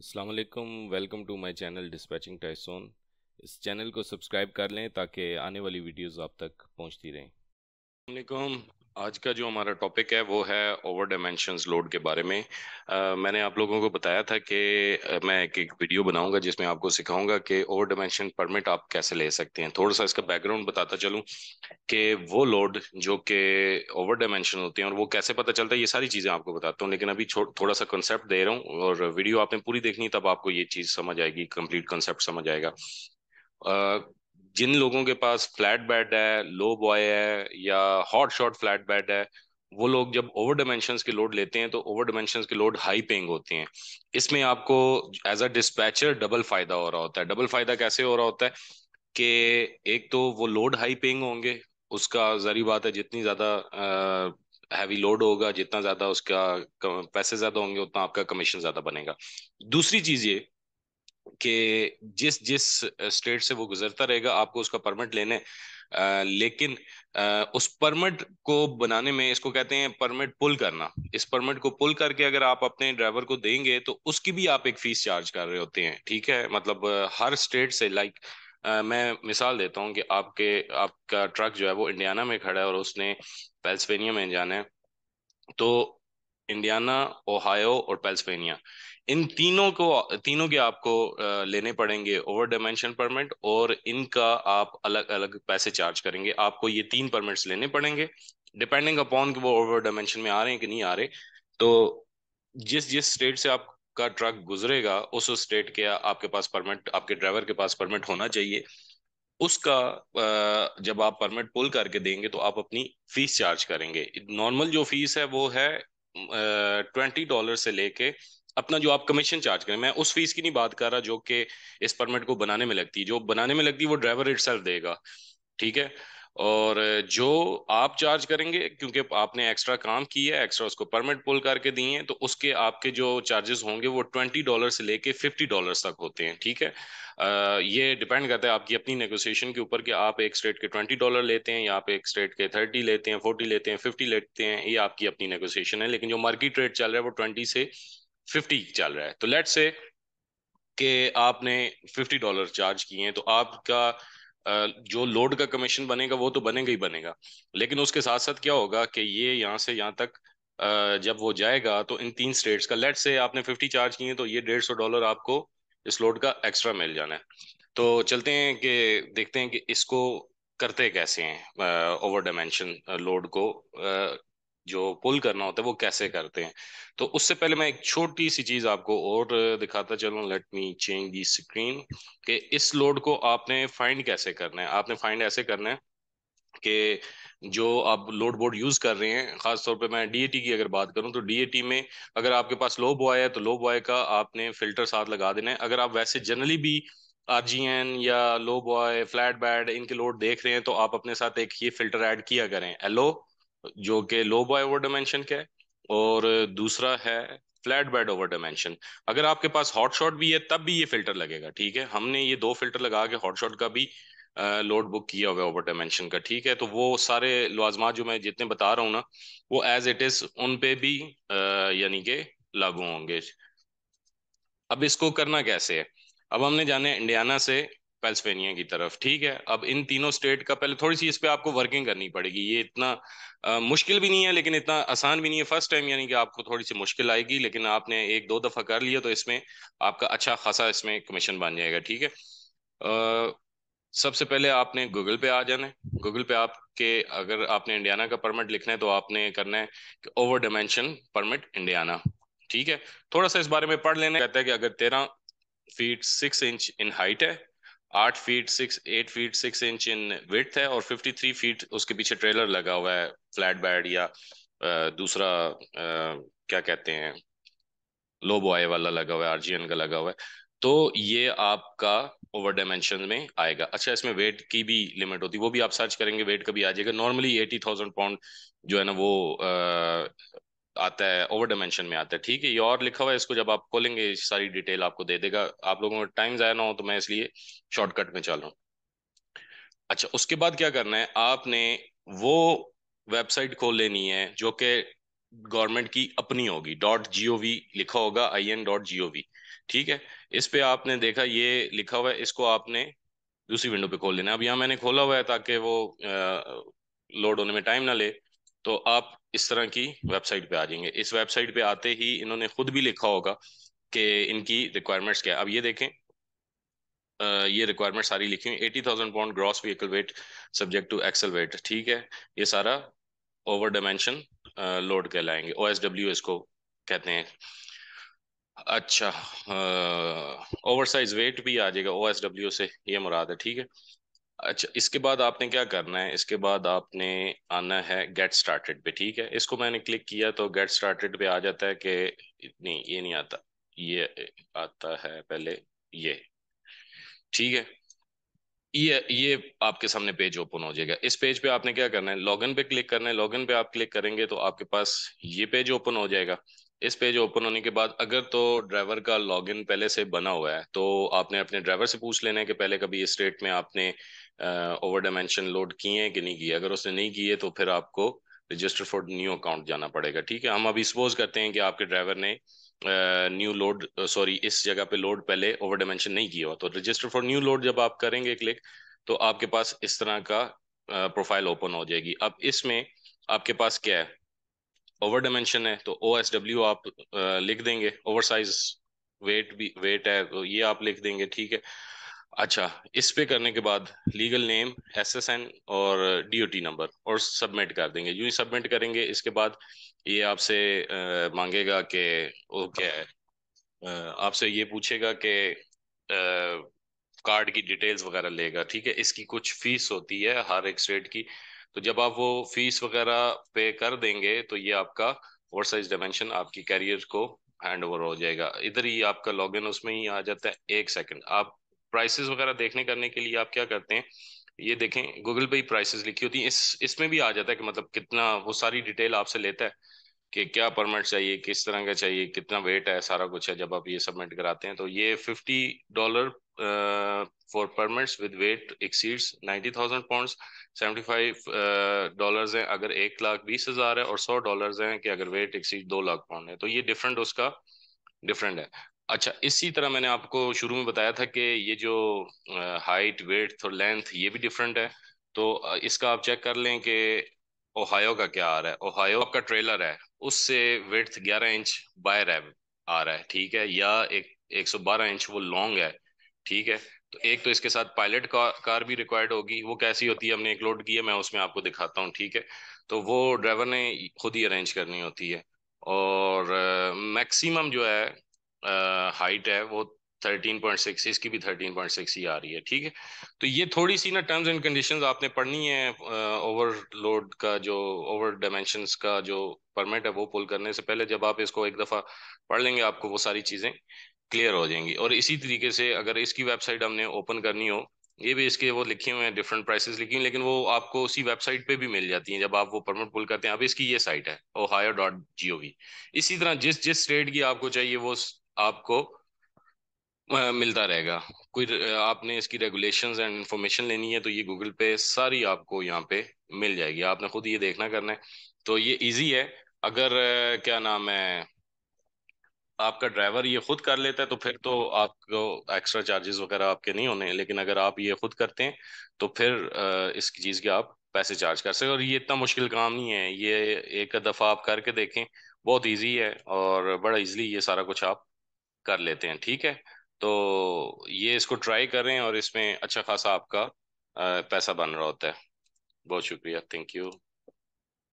अस्सलाम वालेकुम, welcome to my channel dispatching Tyson. इस चैनल को सब्सक्राइब कर लें ताकि आने वाली वीडियोस आप तक पहुंचती रहें। वालेकुम। आज का जो हमारा टॉपिक है वो है ओवर डायमेंशंस लोड के बारे में। मैंने आप लोगों को बताया था कि मैं एक वीडियो बनाऊंगा जिसमें आपको सिखाऊंगा कि ओवर डायमेंशन परमिट आप कैसे ले सकते हैं। थोड़ा सा इसका बैकग्राउंड बताता चलूं कि वो लोड जो कि ओवर डायमेंशन होते हैं और वो कैसे पता चलता है, ये सारी चीज़ें आपको बताता हूँ। लेकिन अभी थोड़ा सा कंसेप्ट दे रहा हूँ और वीडियो आपने पूरी देखनी, तब आपको ये चीज़ समझ आएगी, कंप्लीट कंसेप्ट समझ आएगा। जिन लोगों के पास फ्लैट बेड है, लो बॉय है या हॉट शॉट फ्लैट बेड है, वो लोग जब ओवर डायमेंशंस के लोड लेते हैं तो ओवर डायमेंशंस के लोड हाई पेइंग होते हैं। इसमें आपको एज अ डिस्पैचर डबल फायदा हो रहा होता है। डबल फायदा कैसे हो रहा होता है कि एक तो वो लोड हाई पेइंग होंगे, उसका जारी बात है जितनी ज्यादा हैवी लोड होगा, जितना ज्यादा उसका पैसे ज्यादा होंगे, उतना आपका कमीशन ज्यादा बनेगा। दूसरी चीज ये कि जिस जिस स्टेट से वो गुजरता रहेगा आपको उसका परमिट लेने, लेकिन उस परमिट को बनाने में, इसको कहते हैं परमिट पुल करना। इस परमिट को पुल करके अगर आप अपने ड्राइवर को देंगे तो उसकी भी आप एक फीस चार्ज कर रहे होते हैं। ठीक है, मतलब हर स्टेट से, लाइक मैं मिसाल देता हूँ कि आपका ट्रक जो है वो इंडियाना में खड़ा है और उसने पेंसिल्वेनिया में जाना है। तो इंडियाना, ओहायो और पेंसिल्वेनिया, इन तीनों के आपको लेने पड़ेंगे ओवर डायमेंशन परमिट, और इनका आप अलग अलग पैसे चार्ज करेंगे। आपको ये तीन परमिट्स लेने पड़ेंगे डिपेंडिंग अपॉन कि वो ओवर डायमेंशन में आ रहे हैं कि नहीं आ रहे। तो जिस जिस स्टेट से आपका ट्रक गुजरेगा उस स्टेट के आपके पास परमिट, आपके ड्राइवर के पास परमिट होना चाहिए। उसका जब आप परमिट पुल करके देंगे तो आप अपनी फीस चार्ज करेंगे। नॉर्मल जो फीस है वो है $20 से लेके अपना जो आप कमीशन चार्ज करें। मैं उस फीस की नहीं बात कर रहा जो कि इस परमिट को बनाने में लगती है। जो बनाने में लगती है वो ड्राइवर इटसेल्फ देगा। ठीक है। और जो आप चार्ज करेंगे, क्योंकि आपने एक्स्ट्रा काम किया है, एक्स्ट्रा उसको परमिट पुल करके दिए हैं, तो उसके आपके जो चार्जेस होंगे वो $20 से लेके $50 तक होते हैं। ठीक है। ये डिपेंड करता है आपकी अपनी नेगोशिएशन के ऊपर कि आप एक स्टेट के $20 लेते हैं या आप एक स्टेट के 30 लेते हैं, 40 लेते हैं, 50 लेते हैं। ये आपकी अपनी नेगोशिएशन है, लेकिन जो मार्केट रेट चल रहा है वो 20 से 50 चल रहा है। तो लेट्स से कि आपने $50 चार्ज किए हैं, तो आपका जो लोड का कमीशन बनेगा वो तो बनेगा ही बनेगा। लेकिन उसके साथ साथ क्या होगा कि ये यहाँ से यहाँ तक जब वो जाएगा तो इन तीन स्टेट्स का, लेट से आपने 50 चार्ज किए हैं, तो ये $150 आपको इस लोड का एक्स्ट्रा मिल जाना है। तो चलते हैं कि देखते हैं कि इसको करते कैसे हैं, ओवर डायमेंशन लोड को जो पुल करना होता है वो कैसे करते हैं। तो उससे पहले मैं एक छोटी सी चीज आपको और दिखाता चलूं। Let me change the screen. कि इस लोड को आपने फाइंड कैसे करना है। आपने फाइंड ऐसे करना है कि जो आप लोड बोर्ड यूज कर रहे हैं, खास तौर पे मैं डीएटी की अगर बात करूं तो डीएटी में अगर आपके पास लो बॉय है तो लो बॉय का आपने फिल्टर साथ लगा देना है। अगर आप वैसे जनरली भी आरजीएन या लो बॉय, फ्लैट बैड, इनके लोड देख रहे हैं तो आप अपने साथ एक ये फिल्टर ऐड किया करें, एलो, जो कि लो बॉय ओवर डायमेंशन का है, और दूसरा है फ्लैट बेड ओवर डायमेंशन। अगर आपके पास हॉट शॉट भी है तब भी ये फिल्टर लगेगा। ठीक है, हमने ये दो फिल्टर लगा के हॉट शॉट का भी लोड बुक किया हुआ है ओवर डायमेंशन का। ठीक है, तो वो सारे लवाजमात जो मैं जितने बता रहा हूँ ना, वो एज इट इज उन पे भी यानी कि लागू होंगे। अब इसको करना कैसे है। अब हमने जाना है इंडियाना से पेंसिल्वेनिया की तरफ। ठीक है, अब इन तीनों स्टेट का पहले थोड़ी सी इस पे आपको वर्किंग करनी पड़ेगी। ये इतना मुश्किल भी नहीं है लेकिन इतना आसान भी नहीं है। फर्स्ट टाइम यानी कि आपको थोड़ी सी मुश्किल आएगी, लेकिन आपने एक दो दफा कर लिया तो इसमें आपका अच्छा खासा इसमें कमीशन बन जाएगा। ठीक है। सबसे पहले आपने गूगल पे आ जाना है। गूगल पे आपके, अगर आपने इंडियाना का परमिट लिखना है तो आपने करना है कि ओवर डायमेंशन परमिट इंडियाना। ठीक है, थोड़ा सा इस बारे में पढ़ लेना। कहता है कि अगर 13 फीट 6 इंच इन हाइट है, 8 फीट 6 इन विड्थ है, और 53 फीट उसके पीछे ट्रेलर लगा हुआ है, फ्लैट बेड या दूसरा क्या कहते हैं, लो बॉय वाला लगा हुआ है, आरजीएन का लगा हुआ है, तो ये आपका ओवर डायमेंशन में आएगा। अच्छा, इसमें वेट की भी लिमिट होती है, वो भी आप सर्च करेंगे, वेट का भी आ जाएगा। नॉर्मली 80,000 पाउंड जो है ना वो आता है, ओवर डायमेंशन में आता है। ठीक है, ये और लिखा हुआ है, इसको जब आप खोलेंगे ये सारी डिटेल आपको दे देगा। आप लोगों को टाइम ज़ाया ना हो तो मैं इसलिए शॉर्टकट में चल रहा हूँ। अच्छा, उसके बाद क्या करना है, आपने वो वेबसाइट खोल लेनी है जो कि गवर्नमेंट की अपनी होगी। .gov लिखा होगा, IN.gov। ठीक है। इस पे आपने देखा ये लिखा हुआ है, इसको आपने दूसरी विंडो पे खोल लेना है। अब यहाँ मैंने खोला हुआ है ताकि वो लोड होने में टाइम ना ले। तो आप इस तरह की वेबसाइट पे आ जाएंगे। इस वेबसाइट पे आते ही इन्होंने खुद भी लिखा होगा कि इनकी रिक्वायरमेंट्स क्या है। अब ये देखें, ये रिक्वायरमेंट सारी लिखी हुई, 80,000 pound gross vehicle weight subject to axle weight. ठीक है, ये सारा ओवर डायमेंशन लोड कहलाएंगे, OSW इसको कहते हैं। अच्छा, ओवर साइज वेट भी आ जाएगा OSW से, ये मुराद है। ठीक है। अच्छा, इसके बाद आपने क्या करना है, इसके बाद आपने आना है गेट स्टार्टेड पे। ठीक है, इसको मैंने क्लिक किया तो गेट स्टार्टेड पे आ जाता है कि नहीं, ये नहीं आता, ये आता है पहले ये। ठीक है, ये आपके सामने पेज ओपन हो जाएगा। इस पेज पे आपने क्या करना है, लॉगिन पे क्लिक करना है। लॉगिन पे आप क्लिक करेंगे तो आपके पास ये पेज ओपन हो जाएगा। इस पेज ओपन होने के बाद अगर तो ड्राइवर का लॉगिन पहले से बना हुआ है तो आपने अपने ड्राइवर से पूछ लेना है कि पहले कभी इस रेट में आपने ओवर डायमेंशन लोड किए हैं कि नहीं किए। अगर उसने नहीं किए तो फिर आपको रजिस्टर फॉर न्यू अकाउंट जाना पड़ेगा। ठीक है, हम अभी सपोज करते हैं कि आपके ड्राइवर ने न्यू लोड, सॉरी, इस जगह पे लोड पहले ओवर डायमेंशन नहीं किया हो, तो रजिस्टर फॉर न्यू लोड जब आप करेंगे क्लिक, तो आपके पास इस तरह का प्रोफाइल ओपन हो जाएगी। अब इसमें आपके पास क्या है, ओवर डायमेंशन है तो OSW आप लिख देंगे। ओवर साइज वेट भी वेट है तो ये आप लिख देंगे। ठीक है। अच्छा, इस पे करने के बाद लीगल नेम, SSN और DOT नंबर, और सबमिट कर देंगे। यूं ही सबमिट करेंगे, इसके बाद ये आपसे मांगेगा कि वो क्या है, आपसे ये पूछेगा कि कार्ड की डिटेल्स वगैरह लेगा। ठीक है, इसकी कुछ फीस होती है हर एक स्टेट की। तो जब आप वो फीस वगैरह पे कर देंगे तो ये आपका ओवर साइज डायमेंशन आपकी कैरियर को हैंड ओवर हो जाएगा। इधर ही आपका लॉगिन उसमें ही आ जाता है। एक सेकंड, आप प्राइसेस वगैरह देखने करने के लिए आप क्या करते हैं, ये देखें, गूगल पे ही प्राइसेस लिखी होती हैं। इसमें भी आ जाता है कि मतलब कितना, वो सारी डिटेल आपसे लेता है कि क्या परमिट चाहिए, किस तरह का चाहिए, कितना वेट है, सारा कुछ है। जब आप ये सबमिट कराते हैं तो ये $50 for permits with weight exceeds 90,000 pounds, $75 है अगर 1,20,000 है, और $100 है कि अगर वेट एक्सीड 2 लाख पाउंड है। तो ये डिफरेंट उसका डिफरेंट है। अच्छा, इसी तरह मैंने आपको शुरू में बताया था कि ये जो हाइट, वेट और लेंथ ये भी डिफरेंट है। तो इसका आप चेक कर लें कि ओहायो का क्या आ रहा है। ओहायो आपका ट्रेलर है, उससे विड्थ 11 इंच बाय रैब आ रहा है। ठीक है, या एक 112 इंच वो लॉन्ग है। ठीक है, तो एक तो इसके साथ पायलट कार भी रिक्वायर्ड होगी। वो कैसी होती है, हमने एक लोड की है, मैं उसमें आपको दिखाता हूँ। ठीक है, तो वो ड्राइवर ने खुद ही अरेंज करनी होती है। और मैक्सिमम जो है हाइट है वो 13.6, इसकी भी 13.6 ही आ रही है। ठीक है, तो ये थोड़ी सी ना टर्म्स एंड कंडीशंस आपने पढ़नी है। ओवरलोड का जो, ओवर डायमेंशंस का जो परमिट है वो पुल करने से पहले जब आप इसको एक दफ़ा पढ़ लेंगे आपको वो सारी चीज़ें क्लियर हो जाएंगी। और इसी तरीके से अगर इसकी वेबसाइट हमने ओपन करनी हो, ये भी इसके वो लिखे हुए हैं, डिफरेंट प्राइसेस लिखी हुई, लेकिन वो आपको उसी वेबसाइट पे भी मिल जाती हैं जब आप वो परमिट पुल करते हैं। अब इसकी ये साइट है ohio.gov। इसी तरह जिस जिस स्टेट की आपको चाहिए वो आपको मिलता रहेगा। कोई आपने इसकी रेगुलेशंस एंड इंफॉर्मेशन लेनी है तो ये गूगल पे सारी आपको यहाँ पे मिल जाएगी, आपने खुद ये देखना करना है। तो ये इजी है। अगर क्या नाम है, आपका ड्राइवर ये खुद कर लेता है तो फिर तो आपको एक्स्ट्रा चार्जेस वगैरह आपके नहीं होने, लेकिन अगर आप ये खुद करते हैं तो फिर इस चीज़ के आप पैसे चार्ज कर सकते हैं। और ये इतना मुश्किल काम नहीं है, ये एक दफ़ा आप करके देखें, बहुत इजी है और बड़ा इजीली ये सारा कुछ आप कर लेते हैं। ठीक है, तो ये इसको ट्राई करें और इसमें अच्छा खासा आपका पैसा बन रहा होता है। बहुत शुक्रिया, थैंक यू।